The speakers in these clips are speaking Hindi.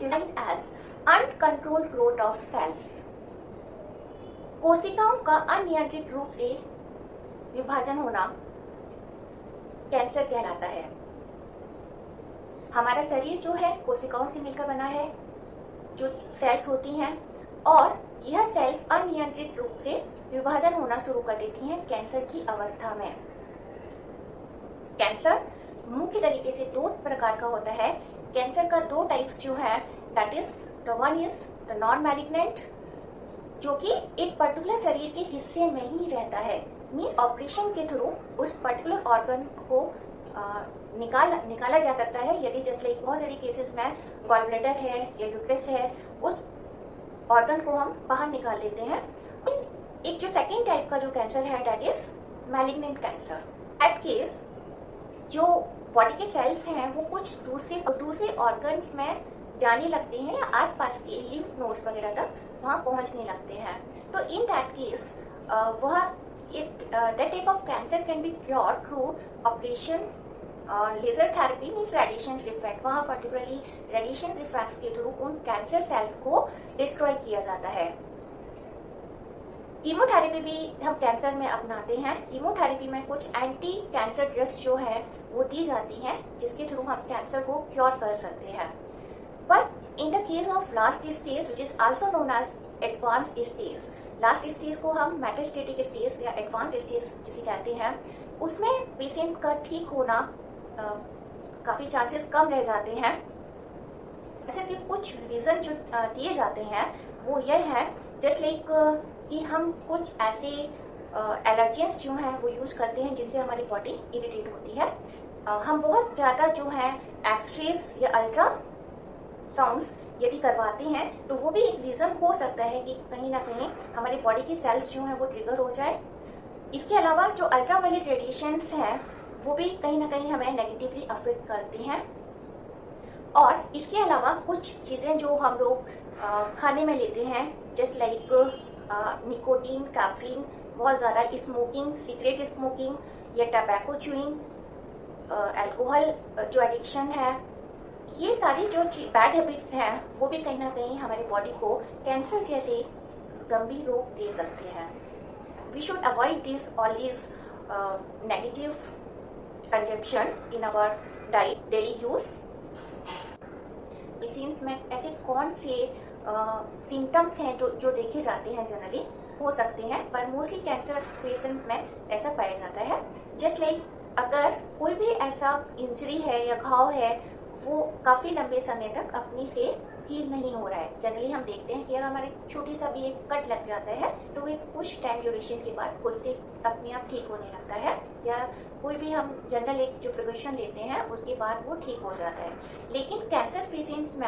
Defined as uncontrolled growth of cells. कोशिकाओं का अनियंत्रित रूप से विभाजन होना कैंसर कहलाता है। हमारा शरीर जो है कोशिकाओं से मिलकर बना है, जो सेल्स होती हैं, और यह सेल्स अनियंत्रित रूप से विभाजन होना शुरू कर देती हैं कैंसर की अवस्था में। कैंसर मुख्य तरीके से दो प्रकार का होता है। कैंसर का दो टाइप्स जो है, that is the one is the non malignant, जो कि एक पर्टिकुलर शरीर के हिस्से में ही रहता है। मीन्स ऑपरेशन के थ्रू उस पर्टिकुलर ऑर्गन को निकाला जा सकता है। यदि जैसे लाइक बहुत सारी केसेस में गॉल ब्लैडर है या यूट्रस है, उस ऑर्गन को हम बाहर निकाल लेते हैं। एक जो सेकेंड टाइप का जो कैंसर है, that is malignant cancer. That case जो बॉडी के सेल्स हैं वो कुछ दूसरे ऑर्गन्स में जाने लगते हैं या आसपास के लिम्फ नोड्स वगैरह तक वहां पहुंचने लगते हैं। तो in that case that type of cancer can be cured through operation, laser therapy means radiation effect. वहां पर्टिकुलरली रेडिएशन इफेक्ट्स के थ्रू उन कैंसर सेल्स को डिस्ट्रॉय किया जाता है। कीमोथेरेपी भी हम कैंसर में अपनाते हैं। कीमोथेरेपी में कुछ एंटी कैंसर ड्रग्स जो है वो दी जाती हैं, जिसके थ्रू हम कैंसर को क्योर कर सकते हैं। But in the case of last stage which is also known as advance stage, last stage को हम मेटास्टेटिक स्टेज या एडवांस स्टेज जिसे कहते हैं, उसमें पेशेंट का ठीक होना काफी चांसेस कम रह जाते हैं। ऐसे कि कुछ रीजन जो दिए जाते हैं वो यह है, जस्ट लाइक कि हम कुछ ऐसे एलर्जेंस जो हैं वो यूज करते हैं जिनसे हमारी बॉडी इरिटेट होती है। हम बहुत ज्यादा जो है एक्सरेज या अल्ट्रा साउंड्स यदि करवाते हैं तो वो भी एक रीजन हो सकता है कि कहीं ना कहीं हमारी बॉडी की सेल्स जो है वो ट्रिगर हो जाए। इसके अलावा जो अल्ट्रावायलेट रेडिएशंस हैं वो भी कहीं ना कहीं हमें नेगेटिवली अफेक्ट करते हैं। और इसके अलावा कुछ चीजें जो हम लोग खाने में लेते हैं, जस्ट लाइक निकोटीन, कैफीन, बहुत ज्यादा स्मोकिंग, सिगरेट स्मोकिंग या टबैको च्यूइंग, अल्कोहल जो एडिक्शन है, ये सारी जो बैड हैबिट्स हैं वो भी कहीं ना कहीं हमारी बॉडी को कैंसर जैसे गंभीर रोग दे सकते हैं। We should avoid this all this negative consumption in our diet daily use. Medicines में ऐसे कौन से सिम्टम्स हैं जो देखे जाते हैं, जनरली हो सकते हैं, पर मोस्टली कैंसर पेशेंट में ऐसा पाया जाता है। जस्ट लाइक अगर कोई भी ऐसा इंजरी है या घाव है वो काफी लंबे समय तक अपनी से हील नहीं हो रहा है। जनरली हम देखते हैं कि अगर हमारे छोटी सा भी एक कट लग जाता है तो वो कुछ टाइम ड्यूरेशन के बाद खुद से अपने आप ठीक होने लगता है, या कोई भी हम जनरल एक जो प्रिकॉशन लेते हैं उसके बाद वो ठीक हो जाता है। लेकिन कैंसर पेशेंट्स में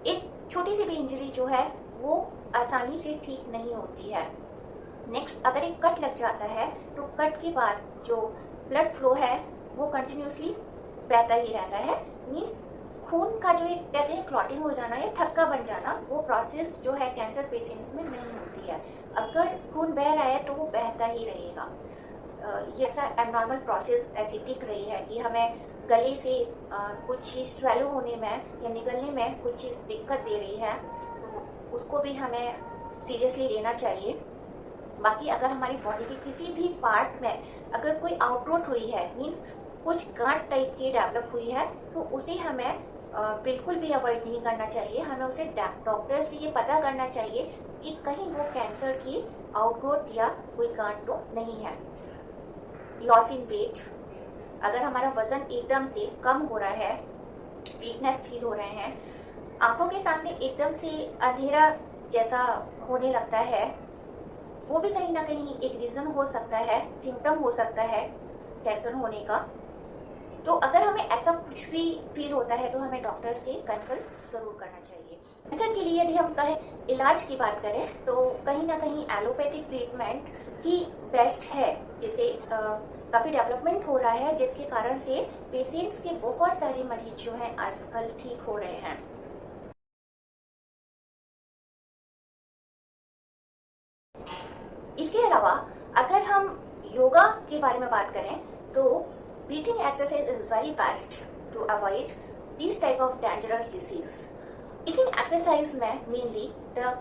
एक छोटी सी भी इंजरी जो है वो आसानी से ठीक नहीं होती है। नेक्स्ट, अगर एक कट लग जाता है तो कट के बाद जो ब्लड फ्लो है वो कंटिन्यूसली बहता ही रहता है। मीन्स खून का जो एक कहते हैं क्लॉटिंग हो जाना या थक्का बन जाना, वो प्रोसेस जो है कैंसर पेशेंट्स में नहीं होती है। अगर खून बह रहा है तो वो बहता ही रहेगा। ये ऐसा एबनॉर्मल प्रोसेस ऐसी दिख रही है कि हमें गले से कुछ चीज स्वेलो होने में या निकलने में कुछ चीज दिक्कत दे रही है, तो उसको भी हमें सीरियसली लेना चाहिए। बाकी अगर हमारी बॉडी के किसी भी पार्ट में अगर कोई आउटग्रोथ हुई है, मीन्स कुछ गांठ टाइप की डेवलप हुई है, तो उसे हमें बिल्कुल भी अवॉइड नहीं करना चाहिए। हमें उसे डॉक्टर से ये पता करना चाहिए कि कहीं वो कैंसर की आउटग्रोथ या कोई गांठ तो नहीं है। लॉस इन वेट, अगर हमारा वजन एकदम से कम हो रहा है, वीकनेस फील हो रहे हैं, आंखों के सामने एकदम से अंधेरा जैसा होने लगता है, वो भी कहीं ना कहीं एक रीजन हो सकता है, सिम्टम हो सकता है कैंसर होने का। तो अगर हमें ऐसा कुछ भी फील होता है तो हमें डॉक्टर से कंसल्ट जरूर करना चाहिए। कैंसर के लिए यदि हम कहें इलाज की बात करें तो कहीं ना कहीं एलोपैथिक ट्रीटमेंट ही बेस्ट है, जिसे काफी डेवलपमेंट हो रहा है, जिसके कारण से पेशेंट्स के बहुत सारे मरीज जो हैं आजकल ठीक हो रहे हैं। इसके अलावा अगर हम योगा के बारे में बात करें तो breathing exercise is very best to avoid this type of dangerous disease. Breathing exercise में मेनली द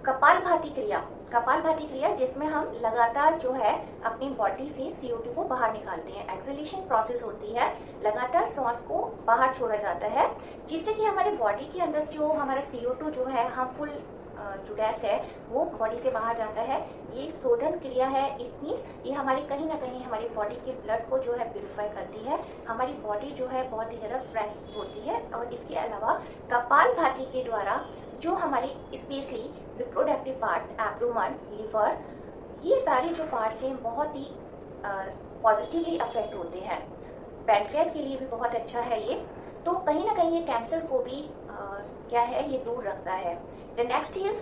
कपालभाति क्रिया जिसमें हम लगातार जो है अपनी बॉडी से CO2 को बाहर निकालते हैं। एक्सहेलेशन प्रोसेस होती है, लगातार सांस को बाहर छोड़ा जाता है, जिससे कि हमारे बॉडी के अंदर जो हमारा CO2 जो है हार्मफुल जो गैस है वो बॉडी से बाहर जाता है। ये शोधन क्रिया है, इट मीन्स ये हमारी कहीं ना कहीं हमारी बॉडी के ब्लड को जो है प्यूरिफाई करती है, हमारी बॉडी जो है बहुत ही ज़्यादा फ्रेश होती है। और इसके अलावा कपालभाति के द्वारा जो हमारी specially reproductive part, abdomen, liver, ये सारे जो पार्ट्स हैं बहुत ही पॉजिटिवली अफेक्ट होते हैं। पैनक्रियास के लिए भी बहुत अच्छा है ये, तो कहीं ना कहीं ये कैंसर को भी क्या है ये दूर रखता है। The next is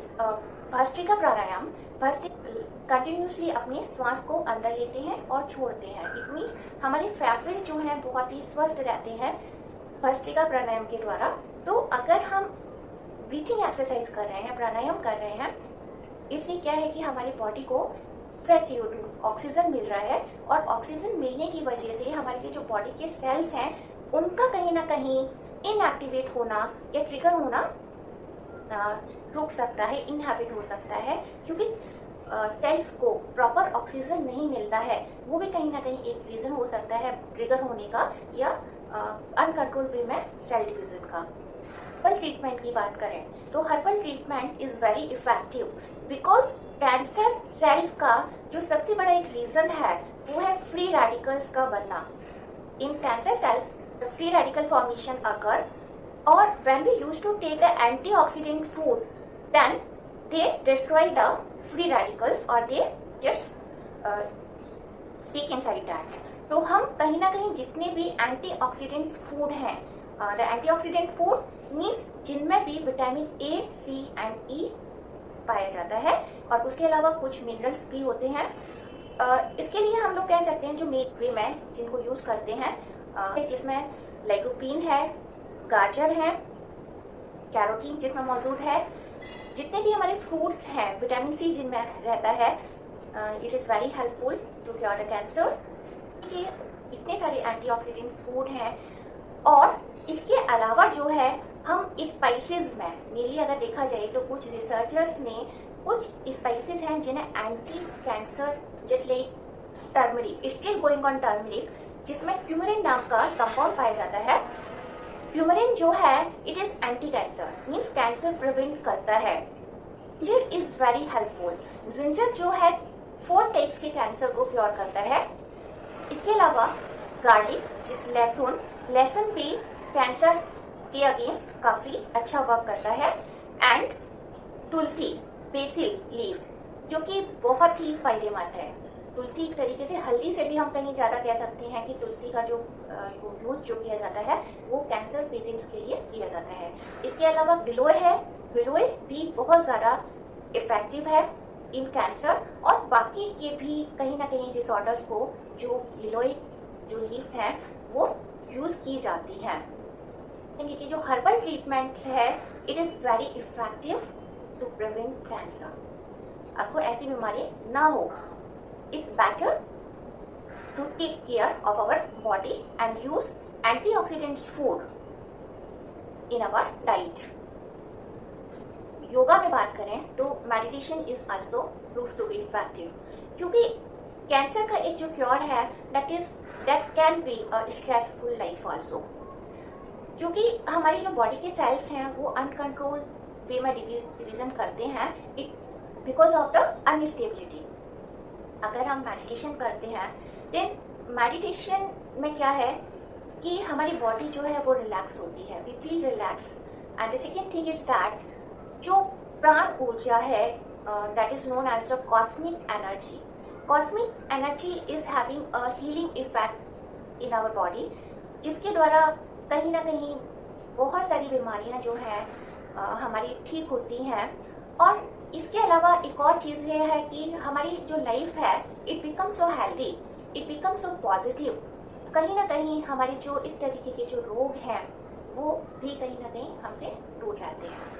bhastrika pranayama. Continuously अपने श्वास को अंदर लेते हैं और छोड़ते हैं। इट मीन्स हमारे फैटवेज जो हैं बहुत ही स्वस्थ रहते हैं भस्त्रिका प्राणायाम के द्वारा। तो अगर हम ब्रीथिंग एक्सरसाइज कर रहे हैं, प्राणायाम कर रहे हैं, इससे क्या है कि हमारी बॉडी को फ्रेश CO2 ऑक्सीजन मिल रहा है, और ऑक्सीजन मिलने की वजह से हमारे जो बॉडी के सेल्स हैं उनका कहीं ना कहीं इनएक्टिवेट होना या ट्रिगर होना रुक सकता है, इनहैबिट हो सकता है, क्योंकि सेल्स को प्रॉपर ऑक्सीजन नहीं मिलता है। वो भी कहीं ना कहीं एक रीजन हो सकता है ट्रिगर होने का या अनकंट्रोल वे में सेल डिवीजन का। हर्बल ट्रीटमेंट की बात करें तो herbal treatment is very effective because cancer cells का जो सबसे बड़ा एक रीजन है वो है फ्री रेडिकल्स का बनना। इन cancer cells free radical formation occur, or when we used to take the antioxidant food, then they destroy the free radicals or they just take inside that. तो हम कहीं ना कहीं जितने भी एंटीऑक्सीडेंट्स फूड हैं, द एंटीऑक्सीडेंट फूड मीन्स जिनमें भी vitamin A, C and E पाया जाता है, और उसके अलावा कुछ मिनरल्स भी होते हैं। इसके लिए हम लोग कह सकते हैं जो मेन वे में जिनको यूज करते हैं, जिसमें लाइकोपीन है, गाजर है, कैरोटीन जिसमें मौजूद है, जितने भी हमारे फ्रूट्स हैं, विटामिन C जिनमें रहता है, it is very helpful to cure the cancer. ये इतने सारे एंटीऑक्सीडेंट्स फूड हैं, और इसके अलावा जो है हम स्पाइसेस में मेनली अगर देखा जाए तो कुछ रिसर्चर्स ने कुछ स्पाइसेस हैं जिन्हें anti cancer, just like turmeric, still going on turmeric, जिसमें क्यूमरिन नाम का कंपाउंड पाया जाता है। क्यूमरिन जो है it is anti cancer, means cancer prevent करता है। Ginger is very helpful. Ginger जो है 4 टाइप्स के कैंसर को क्योर करता है। इसके अलावा गार्लिक, जिस लहसुन भी कैंसर के अगेंस्ट काफी अच्छा वर्क करता है। एंड तुलसी, बेसिल लीव, जो कि बहुत ही फायदेमंद है। तुलसी एक तरीके से हल्दी से भी हम कहीं ज्यादा कह सकते हैं कि तुलसी का जो यूज जो किया जाता है वो कैंसर पेशेंट्स के लिए किया जाता है। इसके अलावा गिलोय है, गिलोय भी बहुत ज्यादा इफेक्टिव है इन कैंसर, और बाकी के भी कहीं ना कहीं डिसऑर्डर्स को जो गिलोय जो लीव्स हैं वो यूज की जाती हैं। कि जो हर्बल ट्रीटमेंट है it is very effective to prevent cancer. आपको ऐसी बीमारी ना हो, it's better to take care of our body and use antioxidants food in our diet. Yoga में बात करें तो meditation is also prove to be effective, क्योंकि कैंसर का एक जो क्योर है that can be a stressful life also, क्योंकि हमारी जो बॉडी के सेल्स हैं वो अनकंट्रोल वे में डिवीजन करते हैं it because of the unstability. अगर हम मेडिटेशन करते हैं देन मेडिटेशन में क्या है कि हमारी बॉडी जो है वो रिलैक्स होती है, we feel relax. And the second thing is that जो प्राण ऊर्जा है that is known as the cosmic energy. Cosmic energy is having a healing effect in our body, जिसके द्वारा कहीं ना कहीं बहुत सारी बीमारियां जो हैं हमारी ठीक होती हैं। और इसके अलावा एक और चीज ये है कि हमारी जो लाइफ है it become so healthy, it become so positive. कहीं ना कहीं हमारे जो इस तरीके के जो रोग हैं वो भी कहीं ना कहीं हमसे दूर रहते हैं।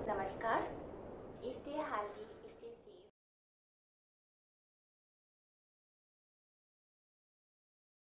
नमस्कार, स्टे हेल्दी।